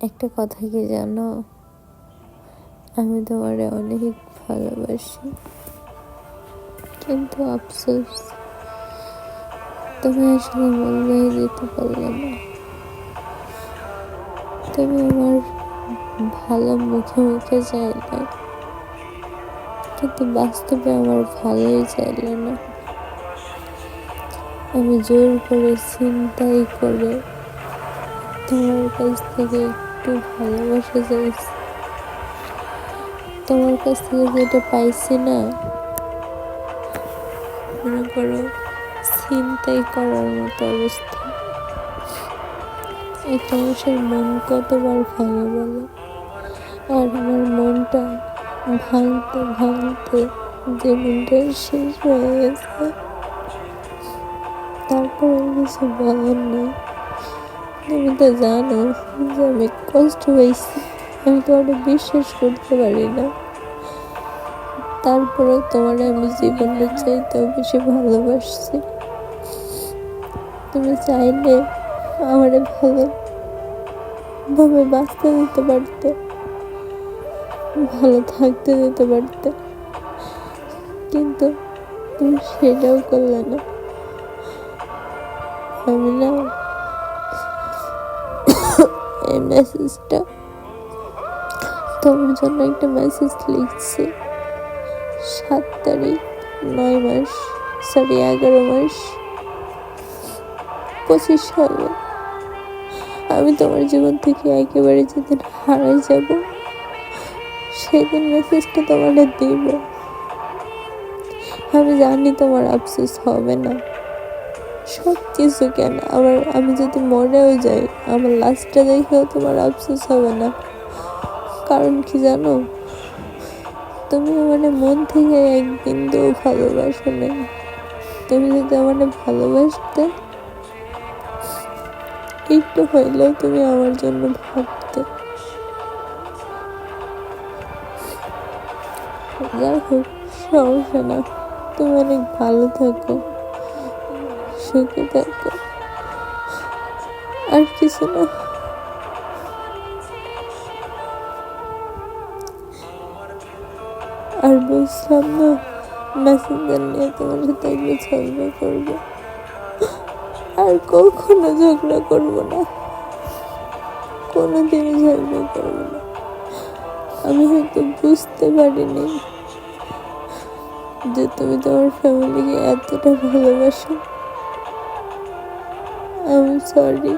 একটা কথা কি জানো, আমি তোমারে অনেক ভালোবাসি, কিন্তু আফসোস তুমি আসলে বললে দিতে পারলে না। তুমি আমার ভালো মুখে মুখে চাইলে, কিন্তু বাস্তবে আমার ভালোই চাইলে না। আমি জোর করে চিন্তাই করে তোমার কাছ থেকে একটু ভালোবাসা চাইছি। তোমার কাছ থেকে যেটা পাইছি না, মনে করো চিন্তাই করার মতো অবস্থা। একটা মানুষের মন কতবার ভাঙে বলো। আর আমার মনটা ভাঙতে ভাঙতে জীবনটা শেষ হয়ে গেছে। তারপর কিছু বলার নেই। তুমি তো জানো যে আমি কষ্ট পাইছি, আমি তোমাকে বিশ্বাস করতে পারি না। তারপরেও তোমার আমি জীবনের চাইতেও বেশি ভালোবাসছি। তুমি চাইলে আমার ভালোভাবে বাঁচতে দিতে পারতে, ভালো থাকতে দিতে পারতে, কিন্তু তুমি সেটাও করলে না। আমি না এই মেসেজটা তোমার জন্য একটা মেসেজ লিখছি। 7 তারিখ 9 মাস 11 মাস 25 সালে আমি তোমার জীবন থেকে একেবারে যেদিন হারাই যাব, সেদিন মেসেজটা তোমার দিব। আমি জানি তোমার আফসোস হবে না, সব কিছু কেন আবার আমি যদি মরেও যাই, আমার লাস্টটা দেখেও তোমার আফসোস হবে না। কারণ কি জানো, তুমি আমার মন থেকে এক বিন্দু ভালোবাসো না। তুমি যদি আমার ভালোবাসতে, একটু হইলেও তুমি আমার জন্য ভাবতে। যাই হোক, সমস্যা না। তুমি অনেক ভালো থাকো, সুখে থাকো, আর কিছু না। আর বুঝলাম না, মেসেঞ্জার নিয়ে তোমার সাথে একটু ঝগড়া করবো, আর কখনো ঝগড়া করবো না, কোনোদিনও ঝগড়া করবো না। আমি হয়তো বুঝতে পারিনি যে তুমি তোমার ফ্যামিলিকে এতটা ভালোবাসো। আমি সরি।